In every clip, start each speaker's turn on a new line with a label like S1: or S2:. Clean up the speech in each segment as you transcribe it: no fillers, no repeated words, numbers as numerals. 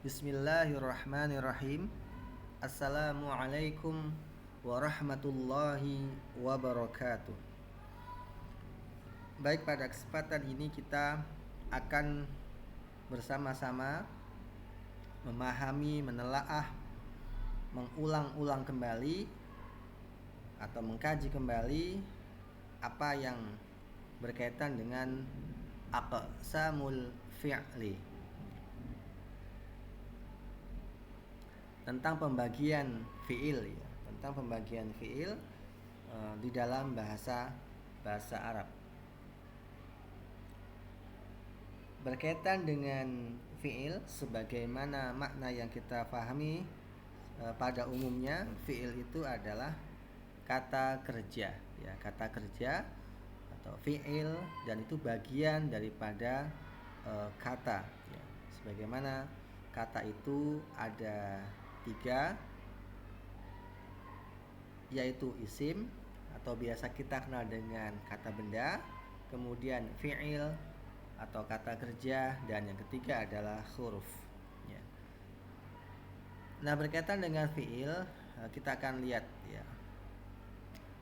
S1: Bismillahirrahmanirrahim. Assalamualaikum warahmatullahi wabarakatuh. Baik, pada kesempatan ini kita akan bersama-sama memahami, menelaah, mengulang-ulang kembali atau mengkaji kembali apa yang berkaitan dengan aqsamul fi'li, tentang pembagian fi'il ya, tentang pembagian fi'il di dalam bahasa Arab. Berkaitan dengan fi'il sebagaimana makna yang kita pahami, pada umumnya fi'il itu adalah kata kerja ya, kata kerja atau fi'il, dan itu bagian daripada kata ya. Sebagaimana kata itu ada 3, yaitu isim atau biasa kita kenal dengan kata benda, kemudian fi'il atau kata kerja, dan yang ketiga adalah huruf ya. Nah, berkaitan dengan fi'il, kita akan lihat ya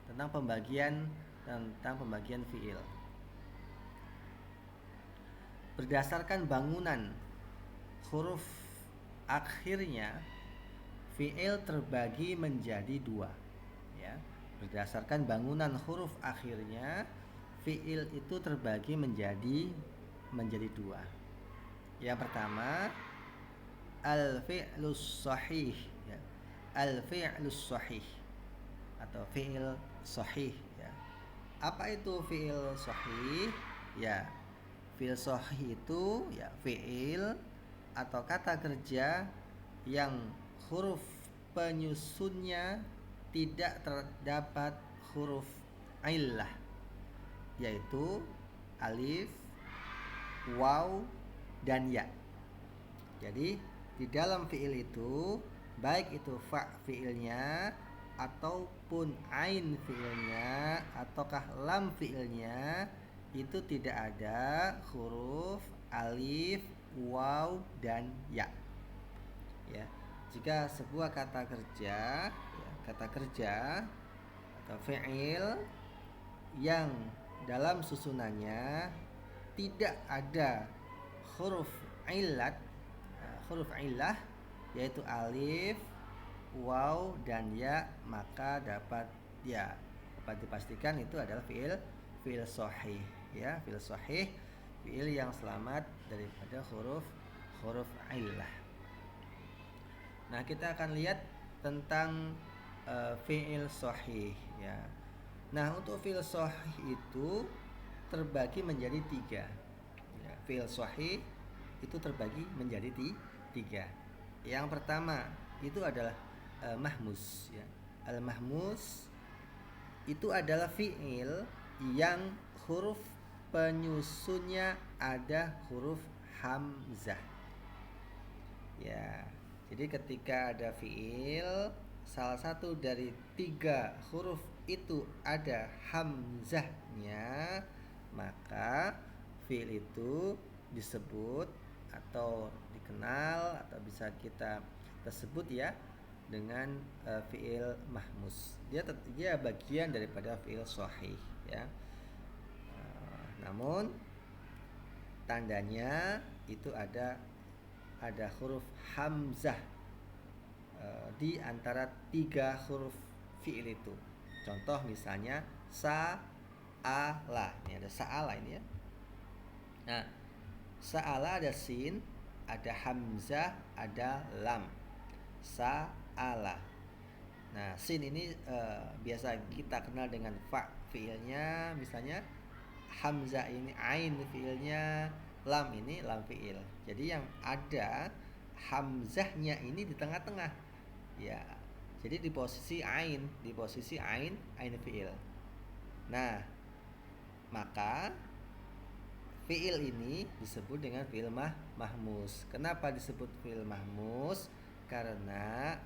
S1: tentang pembagian fi'il berdasarkan bangunan huruf akhirnya. Fi'il terbagi menjadi 2 ya. Berdasarkan bangunan huruf akhirnya, fi'il itu terbagi menjadi 2. Yang pertama, al-fi'lus shahih ya. Al-fi'lus shahih atau fi'il shahih ya. Apa itu fi'il shahih? Ya, fi'il shahih itu ya fi'il atau kata kerja yang huruf penyusunnya tidak terdapat huruf illah, yaitu alif, waw, dan ya. Jadi di dalam fi'il itu, baik itu fa fi'ilnya ataupun ain fi'ilnya ataukah lam fi'ilnya, itu tidak ada huruf alif, waw, dan ya. Ya, jika sebuah kata kerja atau fi'il yang dalam susunannya tidak ada huruf illat, huruf illah, yaitu alif, waw, dan ya, maka dapat dipastikan itu adalah fi'il sahih ya, fi'il sahih, fi'il yang selamat daripada huruf illah. Nah, kita akan lihat tentang fi'il sahih ya. Nah, untuk fi'il sahih itu terbagi menjadi 3 ya. Fi'il sahih itu terbagi menjadi 3. Yang pertama itu adalah mahmus ya. Al-mahmus itu adalah fi'il yang huruf penyusunnya ada huruf hamzah ya. Jadi ketika ada fi'il, salah satu dari 3 huruf itu ada hamzahnya, maka fi'il itu disebut atau dikenal atau bisa kita tersebut ya dengan fi'il mahmus. Dia bagian daripada fi'il sahih ya. Namun tandanya itu ada huruf hamzah di antara 3 huruf fi'il itu. Contoh misalnya sa'ala. Ini ada sa'ala ini ya. Nah, sa'ala ada sin, ada hamzah, ada lam. Sa'ala. Nah, sin ini biasa kita kenal dengan fa fi'ilnya, misalnya hamzah ini ain fi'ilnya, lam ini lam fi'il. Jadi yang ada hamzahnya ini di tengah-tengah ya. Jadi di posisi ain fi'il. Nah, maka fi'il ini disebut dengan fi'il mahmus. Kenapa disebut fi'il mahmus? Karena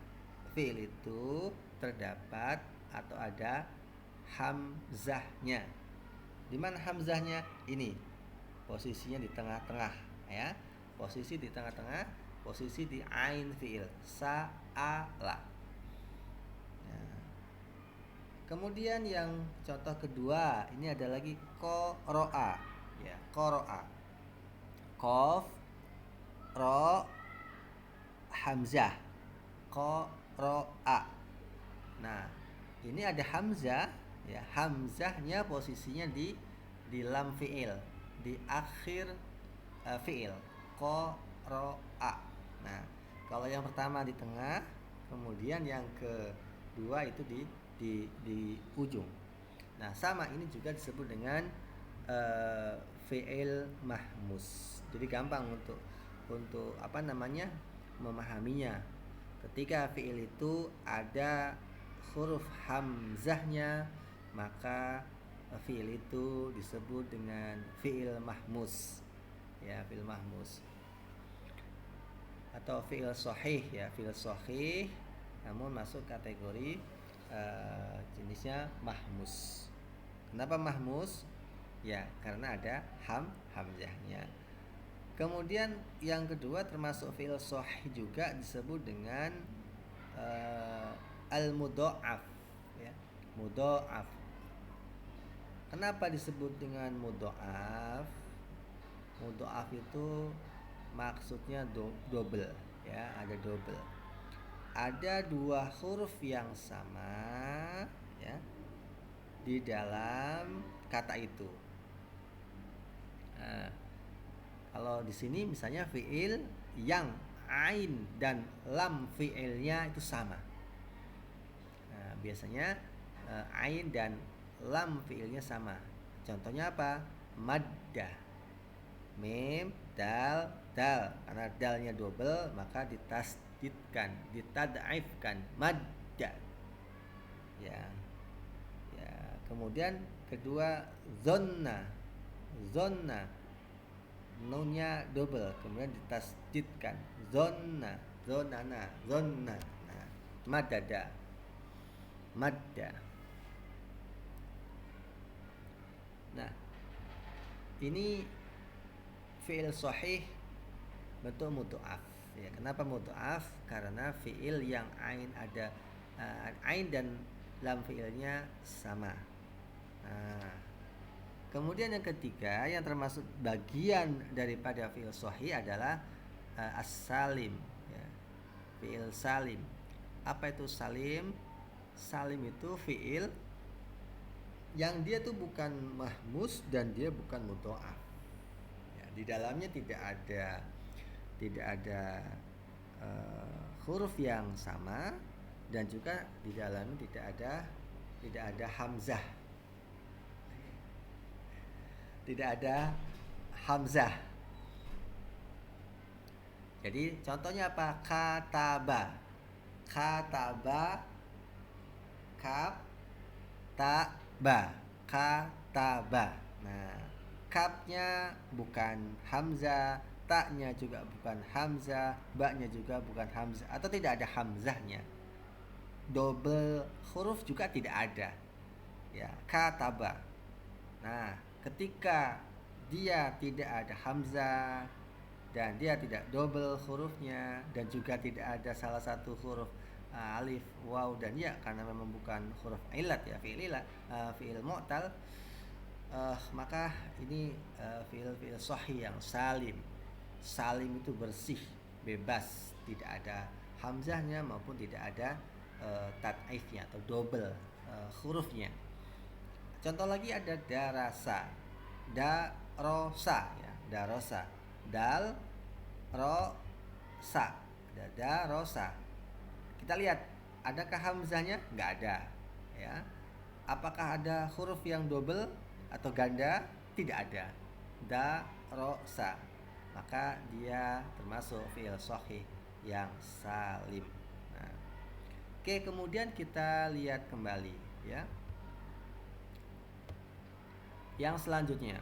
S1: fi'il itu terdapat atau ada hamzahnya. Di mana hamzahnya? Ini posisinya di tengah-tengah ya. Posisi di tengah-tengah, posisi di ain fiil, sa'ala. Nah, kemudian yang contoh kedua, ini ada lagi qoro'a, ya, qoro'a. Qaf, ro, hamzah, qoro'a. Nah, ini ada hamzah, ya, hamzahnya posisinya di lam fiil, di akhir fiil, qoro'a. Nah, kalau yang pertama di tengah, kemudian yang kedua itu di ujung. Nah, sama ini juga disebut dengan fiil mahmus. Jadi gampang untuk apa namanya memahaminya. Ketika fiil itu ada huruf hamzahnya, maka fiil itu disebut dengan fiil mahmus. Ya, fiil mahmus. Atau fiil sahih, ya, fiil sahih namun masuk kategori jenisnya mahmus. Kenapa mahmus? Ya, karena ada hamzahnya. Kemudian yang kedua termasuk fiil sahih juga disebut dengan al-mudha'af, ya, mudha'af. Kenapa disebut dengan mudha'af? Mudha'af itu maksudnya double, ya, ada double. Ada dua huruf yang sama, ya, di dalam kata itu. Nah, kalau di sini misalnya fiil yang ain dan lam fiilnya itu sama. Nah, biasanya ain dan lam fiilnya sama. Contohnya apa? Maddah, mim, dal, dal. Karena dalnya double maka ditasdidkan, ditad'ifkan, maddah. Ya. Ya, kemudian kedua zonna. Zonna, nunnya double kemudian ditasdidkan, zonna, zonana, zonna. Nah, madada, madda. Nah, ini fiil sahih bentuk mudha'af, ya. Kenapa mudha'af? Karena fiil yang ain ada ain dan lam fiilnya sama. Nah, kemudian yang ketiga yang termasuk bagian daripada fiil sahih adalah as-salim, ya. Fiil salim. Apa itu salim? Salim itu fiil yang dia tuh bukan mahmus dan dia bukan mudha'af. Ya, di dalamnya tidak ada huruf yang sama dan juga di dalamnya tidak ada hamzah. Tidak ada hamzah. Jadi contohnya apa? Kataba. Kataba, kaf, ta-ba. Kataba. Nah, kafnya bukan hamzah, ta-nya juga bukan hamzah, ba-nya juga bukan hamzah atau tidak ada hamzahnya. Double huruf juga tidak ada. Ya, kataba. Nah, ketika dia tidak ada hamzah dan dia tidak double hurufnya dan juga tidak ada salah satu huruf alif, waw dan ya karena memang bukan huruf ilat, ya, fi'il ilat, fi'il mu'tal, maka ini fi'il sahih yang salim. Salim itu bersih, bebas, tidak ada hamzahnya maupun tidak ada tad'ifnya atau double hurufnya. Contoh lagi ada darasa, darosa, ya, darosa, dal, ro, sa, darosa. Kita lihat, adakah hamzahnya? Nggak ada, ya. Apakah ada huruf yang double atau ganda? Tidak ada. Darosa, maka dia termasuk fi'il sahih yang salim. Nah, oke, kemudian kita lihat kembali, ya. Yang selanjutnya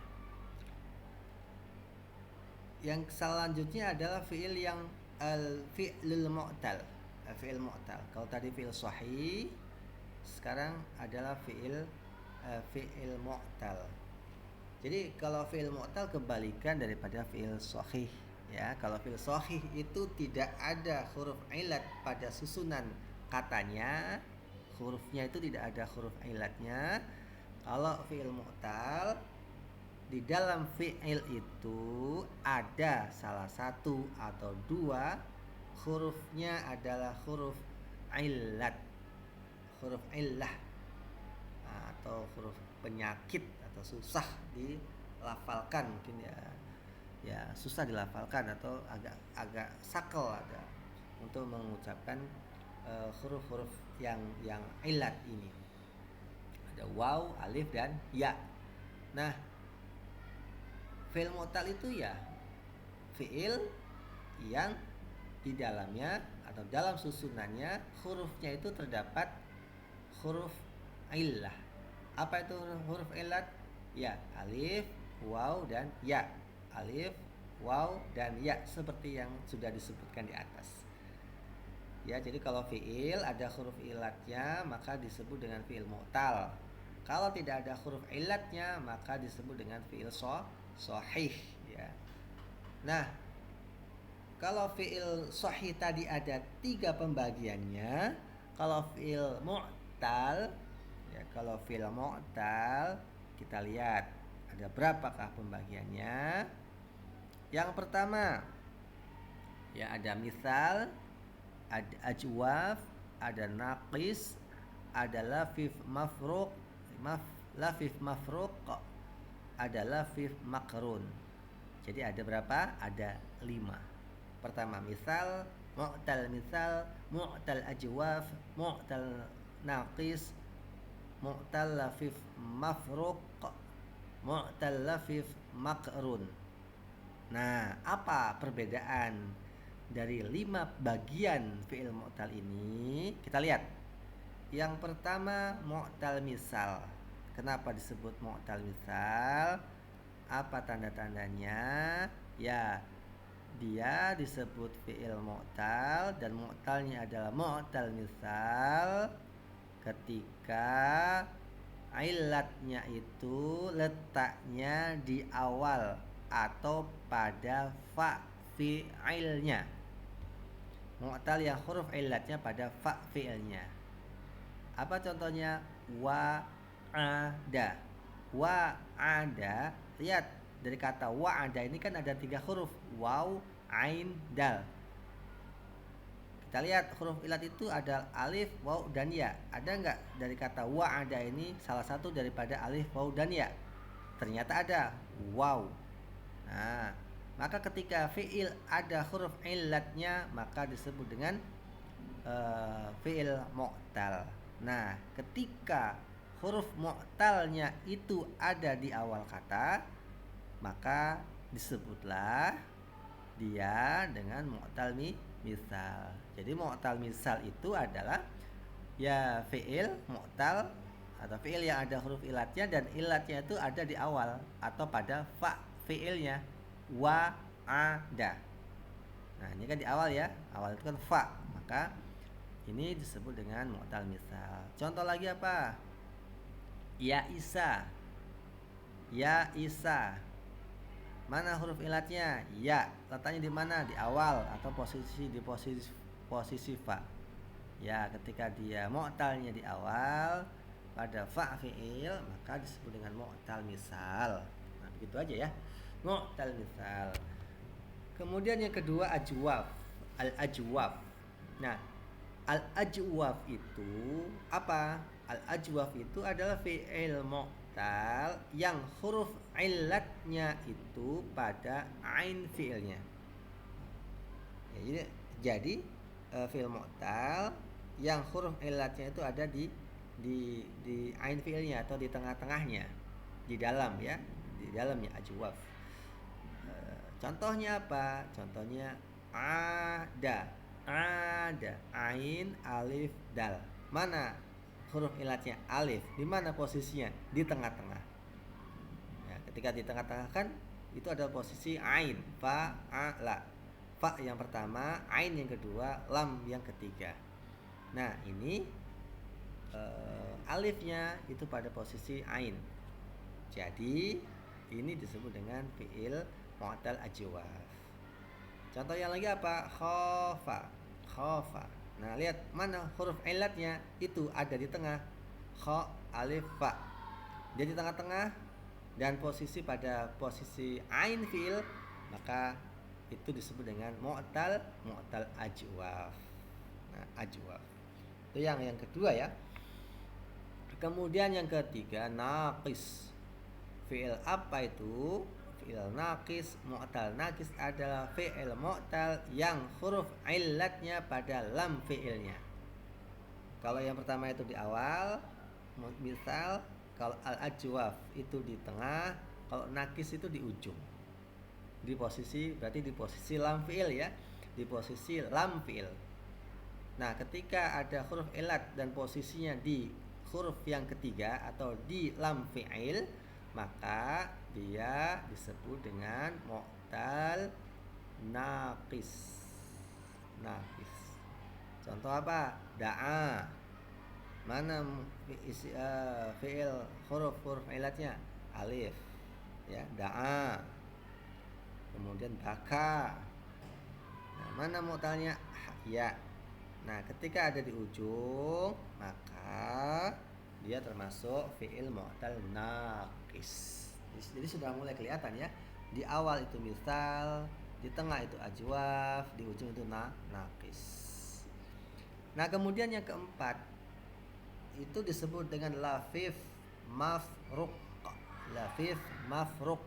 S1: adalah fi'il yang fi'il mu'tal. Fi'il mu'tal. Kalau tadi fi'il sahih, sekarang adalah fi'il mu'tal. Jadi kalau fi'il mu'tal kebalikan daripada fi'il sahih, Ya, kalau fi'il sahih itu tidak ada huruf ilat pada susunan katanya, hurufnya itu tidak ada huruf ilatnya. Kalau fi'il mu'tal, di dalam fi'il itu ada salah satu atau dua hurufnya adalah huruf ilat, huruf illah, atau huruf penyakit atau susah dilafalkan mungkin ya, ya susah dilafalkan atau agak sakel ada untuk mengucapkan huruf-huruf yang ilat ini. Ada waw, alif dan ya. Nah, fi'il mu'tal itu ya fi'il yang di dalamnya atau dalam susunannya hurufnya itu terdapat huruf illah. Apa itu huruf illat? Ya, alif, waw dan ya. Alif, waw dan ya, seperti yang sudah disebutkan di atas. Ya, jadi kalau fi'il ada huruf ilatnya maka disebut dengan fi'il mu'tal. Kalau tidak ada huruf ilatnya maka disebut dengan fi'il sahih ya. Nah, kalau fi'il sahih tadi ada 3 pembagiannya. Kalau fi'il mu'tal ya, kalau fi'il mu'tal kita lihat ada berapakah pembagiannya. Yang pertama ya ada misal, ada ajwaf, ada naqis, ada lafif mafruq, lafif mafruq, ada lafif makrun. Jadi ada berapa? Ada 5. Pertama misal, mu'tal, mu'tal ajwaf, mu'tal naqis, mu'tal lafif mafruq, mu'tal lafif makrun. Nah, apa perbedaan dari 5 bagian fi'il mu'tal ini? Kita lihat. Yang pertama mu'tal misal. Kenapa disebut mu'tal misal? Apa tanda-tandanya? Ya, dia disebut fi'il mu'tal dan mu'talnya adalah mu'tal misal ketika ilatnya itu letaknya di awal atau pada fa fi'ilnya. Mu'tal yang huruf ilatnya pada fa fi'ilnya. Apa contohnya? Wa ada. Wa ada. Lihat dari kata wa ada ini kan ada 3 huruf, waw, ain, dal. Kita lihat huruf ilat itu ada alif, waw, dan ya. Ada nggak dari kata wa ada ini salah satu daripada alif, waw, dan ya? Ternyata ada, waw. Nah, maka ketika fi'il ada huruf ilatnya maka disebut dengan fi'il mu'tal. Nah, ketika huruf mu'talnya itu ada di awal kata maka disebutlah dia dengan mu'tal misal. Jadi mu'tal misal itu adalah ya fi'il mu'tal atau fi'il yang ada huruf ilatnya dan ilatnya itu ada di awal atau pada fa fi'ilnya, wa ada. Nah, ini kan di awal ya. Awal itu kan fa. Maka ini disebut dengan mu'tal misal. Contoh lagi apa? Ya Isa. Ya Isa. Mana huruf ilatnya? Ya. Letaknya di mana? Di awal atau posisi fa. Ya, ketika dia mu'talnya di awal pada fa fi'il maka disebut dengan mu'tal misal. Nah, begitu aja ya. Mu'tal misal. Kemudian yang kedua ajwaf. Al-ajwaf. Nah, al-ajwaf itu apa? Al-ajwaf itu adalah fi'il mu'tal yang huruf ilatnya itu pada ain fi'ilnya. Ya, jadi fi'il mu'tal yang huruf ilatnya itu ada di ain fi'ilnya atau di tengah-tengahnya, di dalam ya, di dalamnya ajwaf. Contohnya apa? Contohnya ada, ain, alif, dal. Mana huruf ilatnya? Alif. Di mana posisinya? Di tengah-tengah. Ya, ketika di tengah-tengah kan itu ada posisi ain, fa, la. Fa yang pertama, ain yang kedua, lam yang ketiga. Nah, ini alifnya itu pada posisi ain. Jadi ini disebut dengan fi'il mu'tal ajwaf. Contoh yang lagi apa? Khofa. Khofa. Nah, lihat mana huruf ilatnya itu ada di tengah. Kho, alif, fa. Dia di tengah-tengah dan posisi pada posisi ain fiil, maka itu disebut dengan mu'tal, mu'tal ajwaf. Nah, ajwaf. Itu yang kedua ya. Kemudian yang ketiga naqis. Fi'il apa itu? Fi'il naqis. Mu'tal naqis adalah fi'il mu'tal yang huruf illatnya pada lam fi'ilnya. Kalau yang pertama itu di awal, misal kalau al-ajwaf itu di tengah, kalau naqis itu di ujung. Di posisi, berarti di posisi lam fi'il ya. Di posisi lam fi'il. Nah, ketika ada huruf illat dan posisinya di huruf yang ketiga atau di lam fi'il, maka dia disebut dengan mu'tal naqis. Naqis. Contoh apa? Da'a. Mana fi'il huruf illatnya? Alif. Ya, da'a. Kemudian baka. Nah, mana mu'talnya? Ya. Nah, ketika ada di ujung, maka dia termasuk fi'il mu'tal naqis. Jadi sudah mulai kelihatan ya. Di awal itu misal, di tengah itu ajwaf, di ujung itu naqis. Nah, kemudian yang keempat itu disebut dengan lafif mafruq. Lafif mafruq.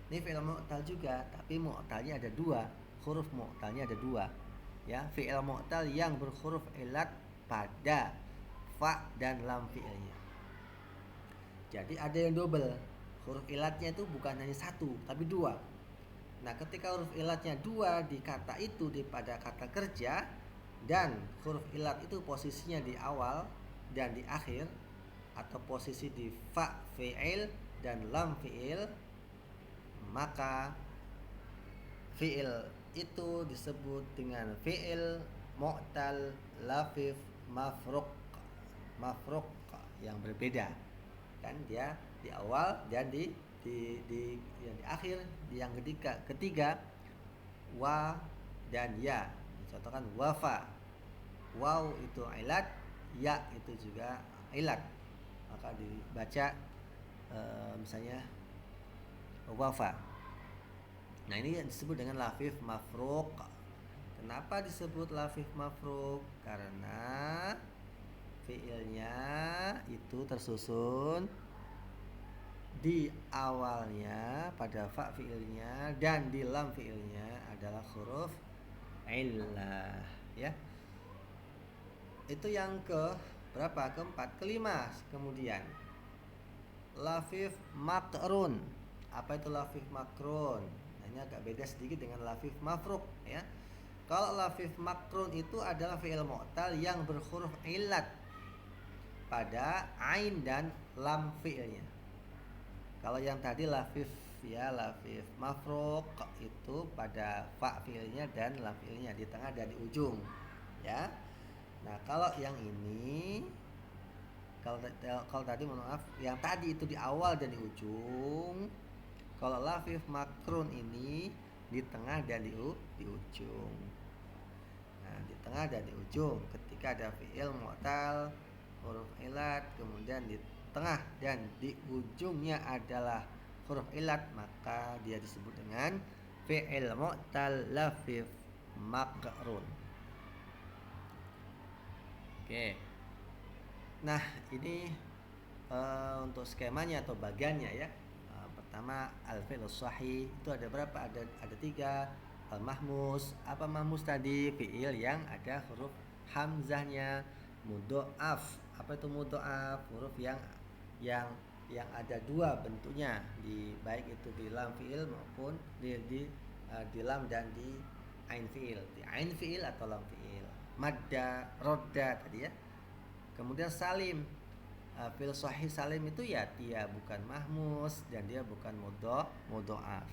S1: Ini fi'il mu'tal juga, tapi mu'talnya ada dua. Huruf mu'talnya ada dua. Ya, fi'il mu'tal yang berhuruf ilat pada fa dan lam fi'ilnya. Jadi ada yang double. Huruf ilatnya itu bukan hanya satu, tapi dua. Nah, ketika huruf ilatnya dua di kata itu pada kata kerja, dan huruf ilat itu posisinya di awal dan di akhir, atau posisi di fa fi'il dan lam fi'il, maka fi'il itu disebut dengan fi'il mu'tal lafif mafruq. Mafruq yang berbeda. Kan dia di awal dan di yang di akhir, yang ketiga wa dan ya. Contohkan wafa. Waw itu ilat, ya itu juga ilat. Maka dibaca misalnya wafa. Nah, ini yang disebut dengan lafif mafruq. Kenapa disebut lafif mafruq? Karena fiilnya itu tersusun di awalnya pada fa fiilnya dan di lam fiilnya adalah huruf illah ya. Itu yang ke berapa? Keempat. Kelima kemudian lafif makrun. Apa itu lafif makrun? Ini agak beda sedikit dengan lafif mafruq ya. Kalau lafif makrun itu adalah fi'il mu'tal yang berhuruf illat pada ain dan lam fi'ilnya. Kalau yang tadi lafif mafruq itu pada fa fi'ilnya dan lam fi'ilnya di tengah dan di ujung ya. Nah, kalau yang ini kalau tadi maaf, yang tadi itu di awal dan di ujung. Kalau lafif makrun ini di tengah dan di ujung. Nah, di tengah dan di ujung ketika ada fi'il mu'tal huruf ilat, kemudian di tengah dan di ujungnya adalah huruf ilat, maka dia disebut dengan fi'il mu'tal lafif makrun. Oke. Nah, ini untuk skemanya atau bagannya ya. Pertama al-fi'l shahih itu ada berapa? Ada 3. Al-mahmus. Apa mahmus tadi? Fi'il yang ada huruf hamzahnya. Mudhoaf. Apa itu mudhoaf? Huruf yang ada dua bentuknya, baik itu di lam fi'il maupun di lam dan di ain fi'il. Di ain fi'il atau lam fi'il. Madda, rodda tadi ya. Kemudian salim. Fi'il shahih salim itu ya dia bukan mahmus dan dia bukan mudhoaf.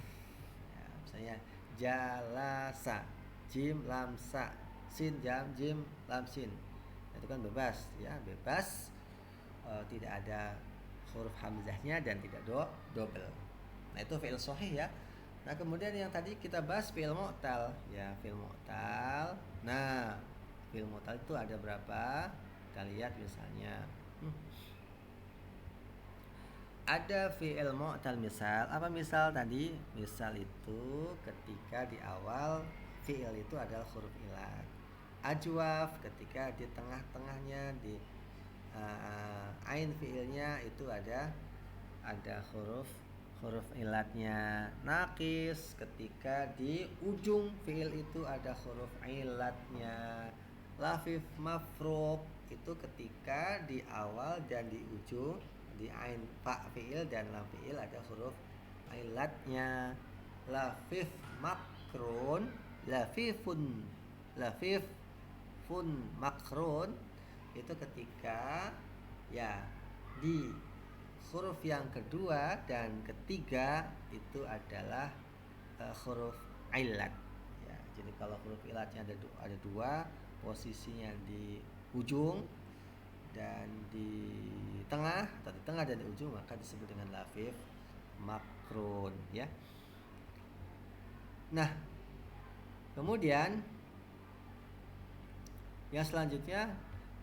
S1: Ya, misalnya jalasa, jim lam sa, sin jim lam sin. Itu kan bebas ya, bebas, tidak ada huruf hamzahnya dan tidak double. Nah, itu fi'il shahih ya. Nah, kemudian yang tadi kita bahas fi'il mu'tal, ya, fi'il mu'tal. Nah, fi'il mu'tal itu ada berapa? Kita lihat misalnya. Ada fi'il mu'tal misal. Apa misal tadi? Misal itu ketika di awal fi'il itu adalah huruf ilat. Ajwaf ketika di tengah-tengahnya di ain fi'ilnya itu ada huruf ilatnya. Nakis ketika di ujung fi'il itu ada huruf ilatnya. Lafif mafruq itu ketika di awal dan di ujung di ain fa fi'il dan lam fi'il ada huruf ilatnya. Lafif makrun, lafifun, lafif fun makrun itu ketika ya di huruf yang kedua dan ketiga itu adalah huruf ilat ya. Jadi kalau huruf ilatnya ada dua, posisinya di ujung dan di tengah, atau di tengah dan di ujung, maka disebut dengan lafif makrun ya. Nah, kemudian yang selanjutnya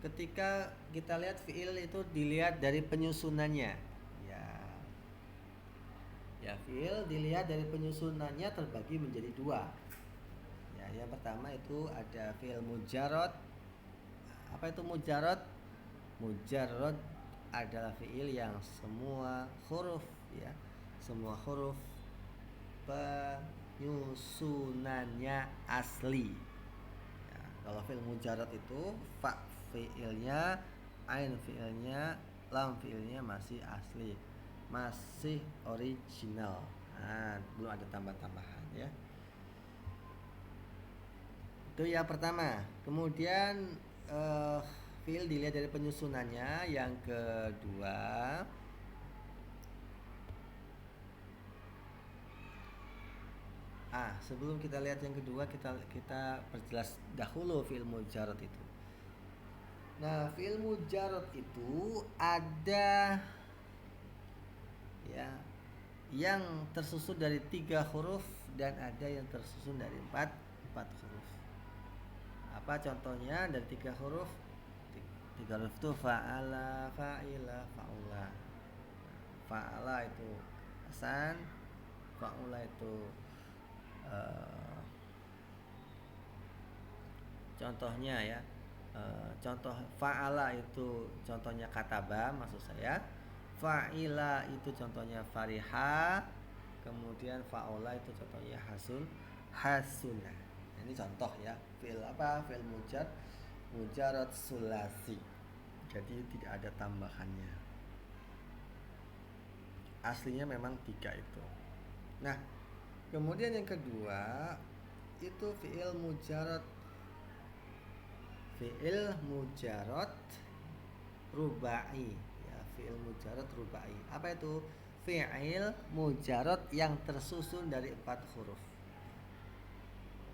S1: ketika kita lihat fi'il itu dilihat dari penyusunannya ya, fi'il dilihat dari penyusunannya terbagi menjadi dua ya. Yang pertama itu ada fi'il mujarrad. Apa itu mujarrad? Mujarrad adalah fi'il yang semua huruf ya, semua huruf penyusunannya asli ya. Kalau fi'il mujarrad itu fa fi'ilnya, ain fi'ilnya, lam fi'ilnya masih asli, masih original. Nah, belum ada tambah-tambahan ya. Itu yang pertama. Kemudian fi'il dilihat dari penyusunannya. Yang kedua, sebelum kita lihat yang kedua, kita perjelas dahulu fi'il mujarrad itu. Nah, fi'il mujarrad itu ada ya yang tersusun dari 3 huruf dan ada yang tersusun dari 4 huruf. Apa contohnya dari 3 huruf? 3 huruf itu fa'ala, fa'ila, fa'ula. Fa'ala itu hasan, fa'ula itu contohnya ya. Contoh fa'ala itu contohnya kataba, maksud saya. Fa'ila itu contohnya fariha. Kemudian fa'ula itu contohnya hasuna. Ini contoh ya. Fi'il apa? Fi'il mujarrad sulasi. Jadi tidak ada tambahannya. Aslinya memang 3 itu. Nah, kemudian yang kedua itu fi'il mujarrad rubai ya, fi'il mujarrad rubai. Apa itu? Fi'il mujarrad yang tersusun dari 4 huruf.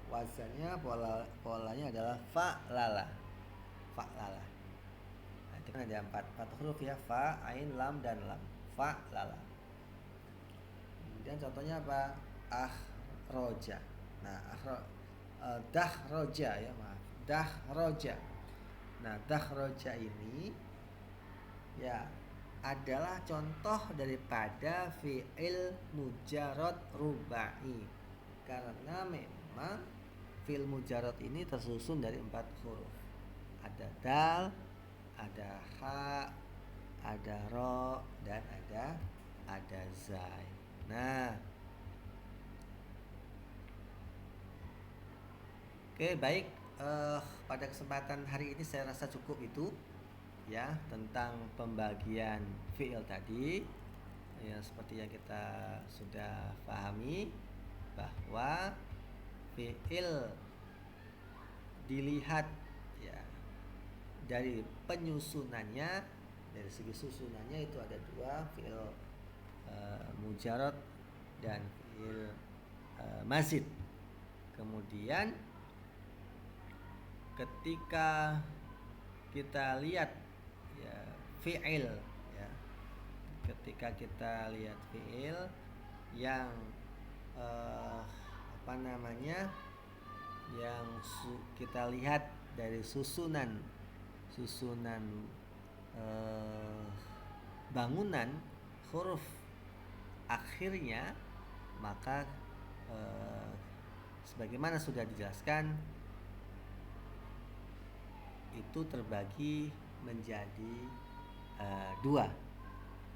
S1: Wazannya polanya adalah fa'lala. Fa'lala. Nah, itu kan ada 4 huruf ya, fa, ain, lam dan lam. Fa'lala. Kemudian contohnya apa? Roja. Nah, dahroja ya, maaf. Dahroja. Nah, dahroja ini ya adalah contoh daripada fi'il mujarrad rubai. Karena memang fi'il mujarrad ini tersusun dari 4 huruf. Ada dal, ada ha, ada ro, dan ada zai. Nah, oke, baik. Pada kesempatan hari ini saya rasa cukup itu ya tentang pembagian fi'il tadi. Ya, seperti yang kita sudah pahami bahwa fi'il dilihat ya dari penyusunannya, dari segi susunannya itu ada 2, fi'il mujarrad dan fi'il mazid. Kemudian ketika kita lihat ya fi'il ya, ketika kita lihat fi'il yang eh, apa namanya, yang kita lihat dari susunan susunan eh, bangunan huruf akhirnya, maka eh, sebagaimana sudah dijelaskan, itu terbagi menjadi dua.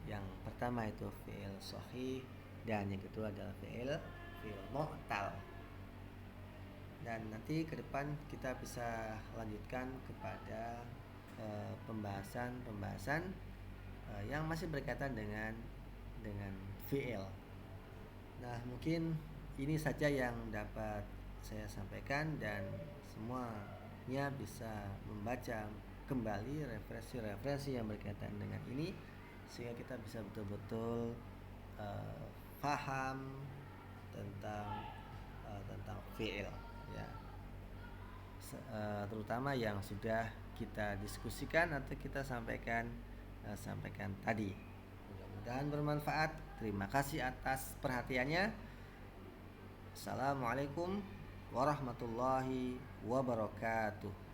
S1: Yang pertama itu fi'il sahih, dan yang kedua adalah fi'il mu'tal. Dan nanti ke depan kita bisa lanjutkan kepada pembahasan yang masih berkaitan dengan fi'il. Nah, mungkin ini saja yang dapat saya sampaikan, dan semuanya bisa membaca kembali referensi-referensi yang berkaitan dengan ini, sehingga kita bisa betul-betul paham tentang fi'il, ya, terutama yang sudah kita diskusikan atau kita sampaikan tadi. Mudah-mudahan bermanfaat. Terima kasih atas perhatiannya. Assalamualaikum warahmatullahi wabarakatuh.